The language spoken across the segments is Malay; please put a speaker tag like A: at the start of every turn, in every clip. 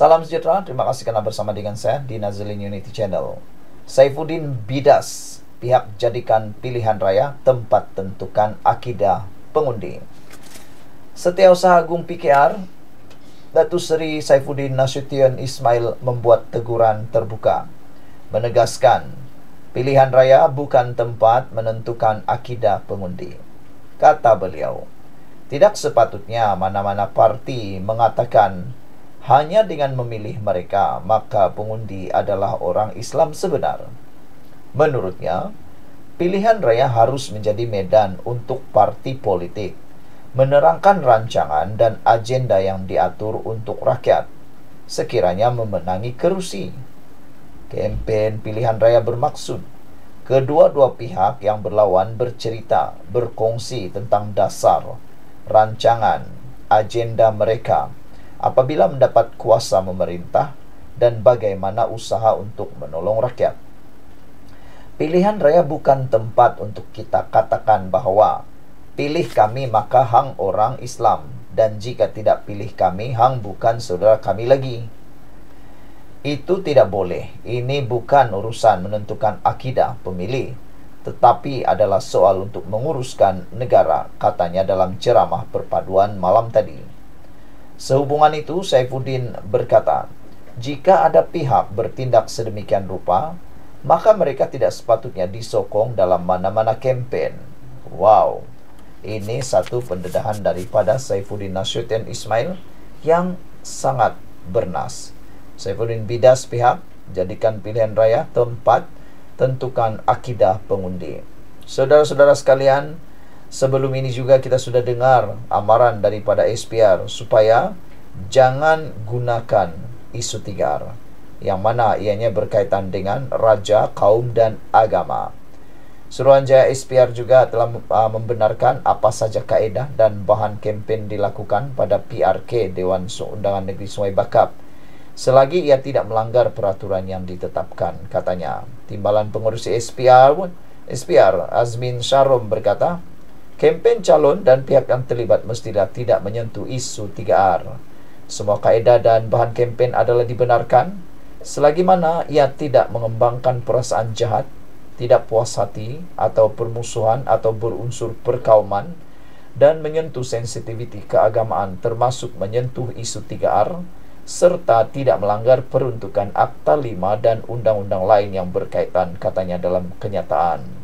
A: Salam sejahtera, terima kasih karena bersama dengan saya di Nazilin Unity Channel. Saifuddin bidas, pihak jadikan pilihan raya tempat tentukan akidah pengundi. Setiausaha Agung PKR, Datuk Seri Saifuddin Nasution Ismail membuat teguran terbuka, menegaskan pilihan raya bukan tempat menentukan akidah pengundi. Kata beliau, tidak sepatutnya mana-mana parti mengatakan hanya dengan memilih mereka, maka pengundi adalah orang Islam sebenar. Menurutnya, pilihan raya harus menjadi medan untuk parti politik menerangkan rancangan dan agenda yang diatur untuk rakyat, sekiranya memenangi kerusi. Kempen pilihan raya bermaksud kedua-dua pihak yang berlawan bercerita, berkongsi tentang dasar, rancangan, agenda mereka apabila mendapat kuasa memerintah dan bagaimana usaha untuk menolong rakyat. Pilihan raya bukan tempat untuk kita katakan bahwa pilih kami maka hang orang Islam, dan jika tidak pilih kami hang bukan saudara kami lagi. Itu tidak boleh. Ini bukan urusan menentukan akidah pemilih, tetapi adalah soal untuk menguruskan negara, katanya dalam ceramah perpaduan malam tadi. Sehubungan itu, Saifuddin berkata, jika ada pihak bertindak sedemikian rupa, maka mereka tidak sepatutnya disokong dalam mana-mana kempen. Wow, ini satu pendedahan daripada Saifuddin Nasution Ismail yang sangat bernas. Saifuddin bidas pihak, jadikan pilihan raya tempat tentukan akidah pengundi. Saudara-saudara sekalian, sebelum ini juga kita sudah dengar amaran daripada SPR supaya jangan gunakan isu 3R, yang mana ianya berkaitan dengan raja, kaum dan agama. Suruhanjaya SPR juga telah membenarkan apa saja kaedah dan bahan kempen dilakukan pada PRK Dewan Undangan Negeri Sungai Bakap, selagi ia tidak melanggar peraturan yang ditetapkan, katanya. Timbalan pengurus SPR Azmin Sharom berkata, kempen calon dan pihak yang terlibat mestilah tidak menyentuh isu 3R. Semua kaedah dan bahan kempen adalah dibenarkan selagi mana ia tidak mengembangkan perasaan jahat, tidak puas hati atau permusuhan atau berunsur perkauman, dan menyentuh sensitiviti keagamaan termasuk menyentuh isu 3R, serta tidak melanggar peruntukan Akta 5 dan undang-undang lain yang berkaitan, katanya dalam kenyataan.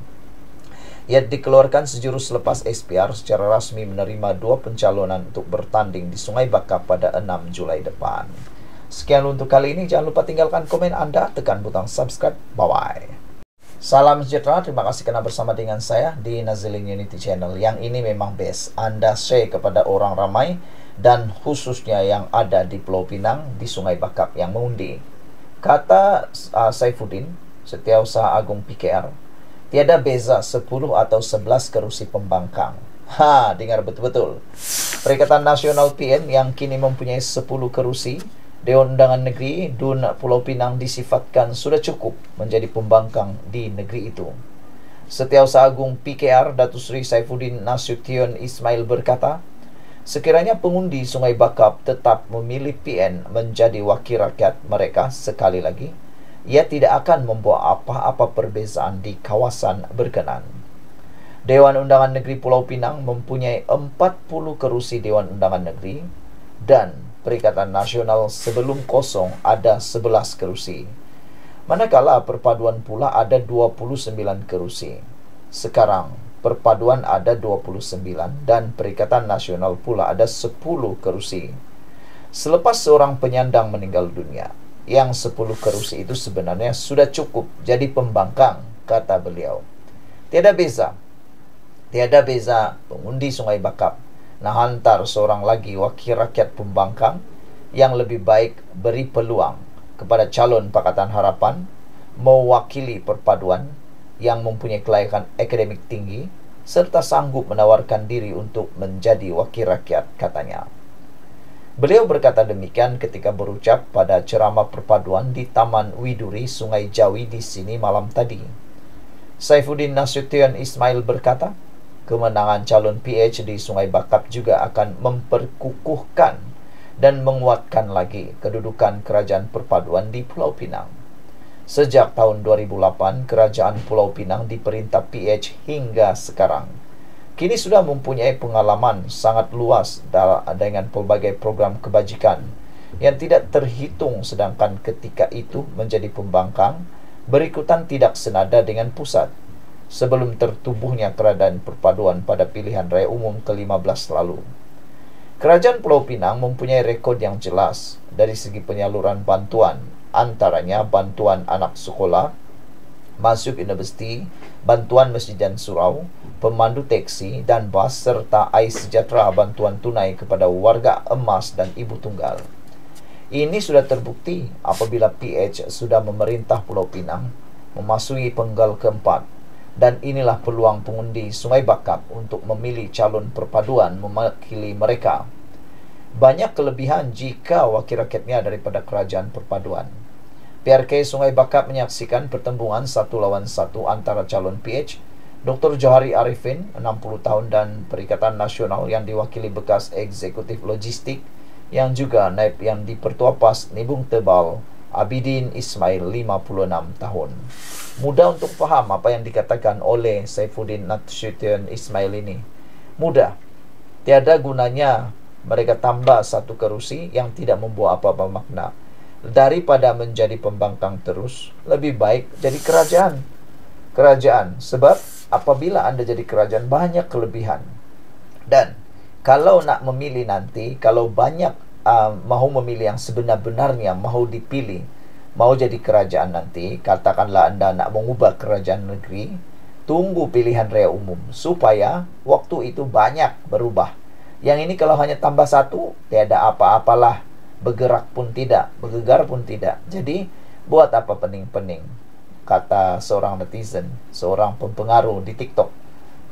A: Ia dikeluarkan sejurus selepas SPR secara rasmi menerima 2 pencalonan untuk bertanding di Sungai Bakap pada 6 Julai depan. Sekian untuk kali ini. Jangan lupa tinggalkan komen Anda, tekan butang subscribe. Bye-bye. Salam sejahtera, terima kasih karena bersama dengan saya di Nazilin Unity Channel. Yang ini memang best. Anda share kepada orang ramai dan khususnya yang ada di Pulau Pinang, di Sungai Bakap yang mengundi. Kata Saifuddin, Setiausaha Agung PKR, tiada beza 10 atau 11 kerusi pembangkang. Dengar betul-betul. Perikatan Nasional PN yang kini mempunyai 10 kerusi, Dewan Undangan Negeri DUN Pulau Pinang disifatkan sudah cukup menjadi pembangkang di negeri itu. Setiausaha Agung PKR Datuk Seri Saifuddin Nasution Ismail berkata, sekiranya pengundi Sungai Bakap tetap memilih PN menjadi wakil rakyat mereka sekali lagi, ia tidak akan membawa apa-apa perbezaan di kawasan berkenan. Dewan Undangan Negeri Pulau Pinang mempunyai 40 kerusi Dewan Undangan Negeri, dan Perikatan Nasional sebelum kosong ada 11 kerusi. Manakala perpaduan pula ada 29 kerusi. Sekarang perpaduan ada 29 dan Perikatan Nasional pula ada 10 kerusi. Selepas seorang penyandang meninggal dunia, yang 10 kerusi itu sebenarnya sudah cukup jadi pembangkang, kata beliau. Tiada beza pengundi Sungai Bakap nah hantar seorang lagi wakil rakyat pembangkang yang lebih baik beri peluang kepada calon Pakatan Harapan mewakili perpaduan yang mempunyai kelayakan akademik tinggi serta sanggup menawarkan diri untuk menjadi wakil rakyat, katanya. Beliau berkata demikian ketika berucap pada ceramah perpaduan di Taman Widuri Sungai Jawi di sini malam tadi. Saifuddin Nasution Ismail berkata, kemenangan calon PH di Sungai Bakap juga akan memperkukuhkan dan menguatkan lagi kedudukan Kerajaan Perpaduan di Pulau Pinang. Sejak tahun 2008, Kerajaan Pulau Pinang diperintah PH hingga sekarang. Kini sudah mempunyai pengalaman sangat luas dengan pelbagai program kebajikan yang tidak terhitung, sedangkan ketika itu menjadi pembangkang, berikutan tidak senada dengan pusat sebelum tertubuhnya Kerajaan Perpaduan pada pilihan raya umum ke-15 lalu. Kerajaan Pulau Pinang mempunyai rekod yang jelas dari segi penyaluran bantuan, antaranya bantuan anak sekolah, masuk universiti, bantuan masjid dan surau, pemandu teksi dan bas, serta air sejahtera bantuan tunai kepada warga emas dan ibu tunggal. Ini sudah terbukti apabila PH sudah memerintah Pulau Pinang memasuki penggal keempat. Dan inilah peluang pengundi Sungai Bakap untuk memilih calon perpaduan mewakili mereka. Banyak kelebihan jika wakil rakyatnya daripada Kerajaan Perpaduan. PRK Sungai Bakap menyaksikan pertembungan 1 lawan 1 antara calon PH, Dr. Johari Arifin, 60 tahun, dan Perikatan Nasional yang diwakili bekas eksekutif logistik yang juga naib yang di Pertua PAS Nibung Tebal, Abidin Ismail, 56 tahun. Mudah untuk faham apa yang dikatakan oleh Saifuddin Nasution Ismail ini. Mudah. Tiada gunanya mereka tambah satu kerusi yang tidak membawa apa-apa makna. Daripada menjadi pembangkang terus, lebih baik jadi kerajaan. Sebab apabila Anda jadi kerajaan, banyak kelebihan. Dan kalau nak memilih nanti, kalau banyak mahu memilih yang sebenar-benarnya, mahu dipilih, mau jadi kerajaan nanti, katakanlah Anda nak mengubah kerajaan negeri, tunggu pilihan raya umum supaya waktu itu banyak berubah. Yang ini kalau hanya tambah satu, tiada apa-apalah, bergerak pun tidak, bergegar pun tidak. Jadi buat apa pening-pening, kata seorang netizen, seorang pempengaruh di TikTok.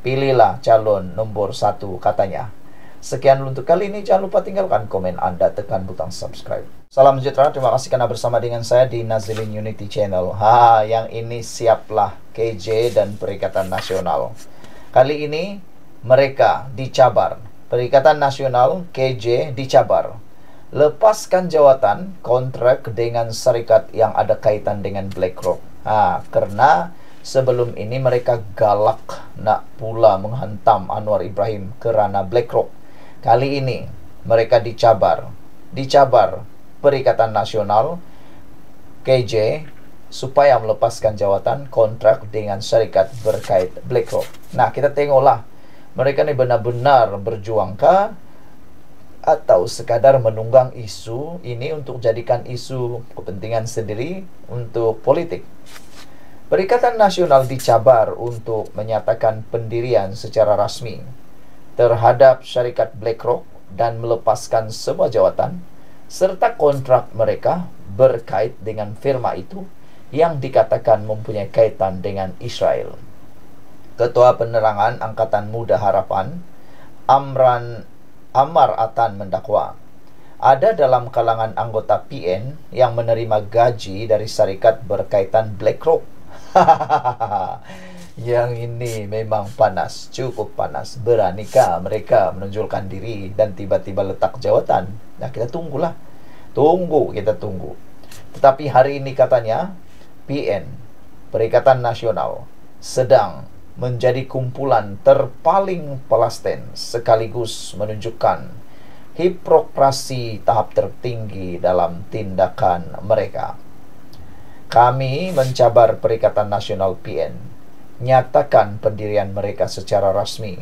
A: Pilihlah calon nomor 1, katanya. Sekian untuk kali ini. Jangan lupa tinggalkan komen Anda, tekan butang subscribe. Salam sejahtera, terima kasih karena bersama dengan saya di Nazilin Unity Channel. Yang ini siaplah KJ dan Perikatan Nasional. Kali ini mereka dicabar. Perikatan Nasional, KJ dicabar. Lepaskan jawatan kontrak dengan syarikat yang ada kaitan dengan BlackRock. Karena sebelum ini mereka galak nak pula menghantam Anwar Ibrahim kerana BlackRock. Kali ini mereka dicabar Perikatan Nasional, KJ, supaya melepaskan jawatan kontrak dengan syarikat berkait BlackRock. Nah, kita tengoklah mereka ni benar-benar berjuangkah atau sekadar menunggang isu ini untuk jadikan isu kepentingan sendiri untuk politik. Perikatan Nasional dicabar untuk menyatakan pendirian secara rasmi terhadap syarikat BlackRock dan melepaskan semua jawatan serta kontrak mereka berkait dengan firma itu yang dikatakan mempunyai kaitan dengan Israel. Ketua Penerangan Angkatan Muda Harapan, Amar Atan, mendakwa ada dalam kalangan anggota PN yang menerima gaji dari syarikat berkaitan BlackRock. Yang ini memang panas, cukup panas. Beranikah mereka menonjolkan diri dan tiba-tiba letak jawatan? Nah, kita tunggulah. Kita tunggu. Tetapi hari ini katanya PN, Perikatan Nasional, sedang menjadi kumpulan terpaling Palestin, sekaligus menunjukkan hipokrasi tahap tertinggi dalam tindakan mereka. Kami mencabar Perikatan Nasional PN, nyatakan pendirian mereka secara rasmi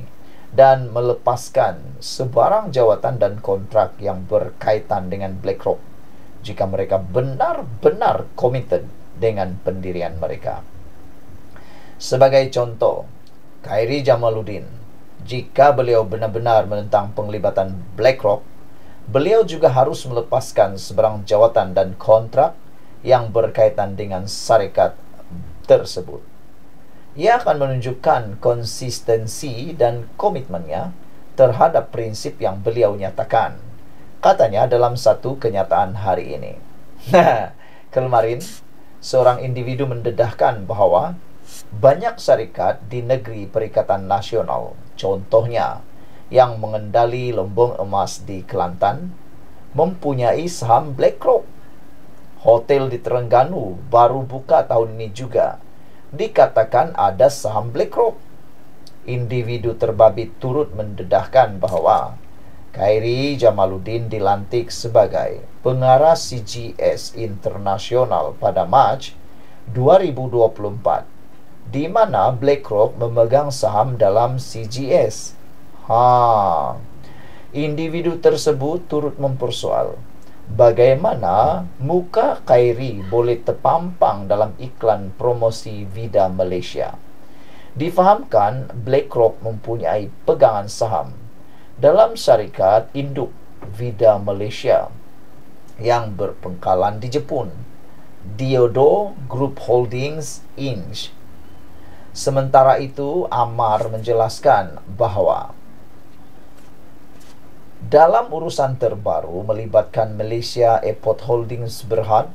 A: dan melepaskan sebarang jawatan dan kontrak yang berkaitan dengan BlackRock jika mereka benar-benar komited dengan pendirian mereka. Sebagai contoh, Khairi Jamaluddin, jika beliau benar-benar menentang penglibatan BlackRock, beliau juga harus melepaskan sebarang jawatan dan kontrak yang berkaitan dengan syarikat tersebut. Ia akan menunjukkan konsistensi dan komitmennya terhadap prinsip yang beliau nyatakan, katanya dalam satu kenyataan hari ini. Kemarin, seorang individu mendedahkan bahwa banyak syarikat di negeri Perikatan Nasional, contohnya yang mengendali lumbung emas di Kelantan, mempunyai saham BlackRock. Hotel di Terengganu baru buka tahun ini juga. Dikatakan ada saham BlackRock. Individu terbabit turut mendedahkan bahwa Khairi Jamaluddin dilantik sebagai pengarah CGS Internasional pada Mac 2024, di mana BlackRock memegang saham dalam CGS. Individu tersebut turut mempersoal bagaimana muka Khairi boleh terpampang dalam iklan promosi Vida Malaysia. Difahamkan BlackRock mempunyai pegangan saham dalam syarikat induk Vida Malaysia yang berpangkalan di Jepun, Diodor Group Holdings Inc. Sementara itu, Amar menjelaskan bahwa dalam urusan terbaru melibatkan Malaysia Airport Holdings Berhad,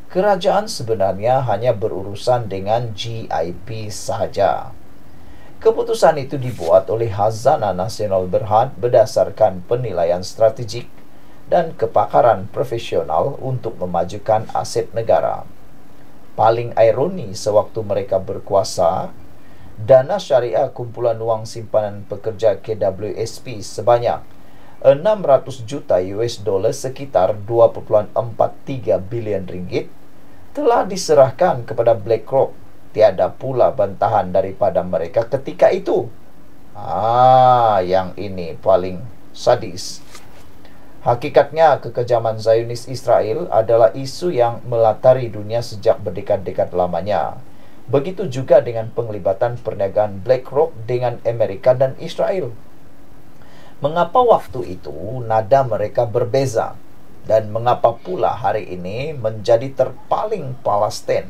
A: kerajaan sebenarnya hanya berurusan dengan GIP sahaja. Keputusan itu dibuat oleh Khazanah Nasional Berhad berdasarkan penilaian strategik dan kepakaran profesional untuk memajukan aset negara. Paling ironi, sewaktu mereka berkuasa, dana syariah kumpulan wang simpanan pekerja KWSP sebanyak 600 juta US dollar sekitar 2.43 bilion ringgit telah diserahkan kepada BlackRock. Tiada pula bantahan daripada mereka ketika itu. Yang ini paling sadis. Hakikatnya, kekejaman Zionis Israel adalah isu yang melatari dunia sejak berdekad-dekad lamanya. Begitu juga dengan penglibatan perniagaan BlackRock dengan Amerika dan Israel. Mengapa waktu itu nada mereka berbeza? Dan mengapa pula hari ini menjadi terpaling Palestin,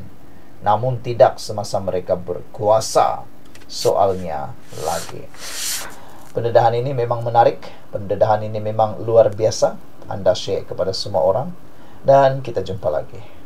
A: namun tidak semasa mereka berkuasa? Soalnya lagi. Pendedahan ini memang menarik. Pendedahan ini memang luar biasa. Anda share kepada semua orang. Dan kita jumpa lagi.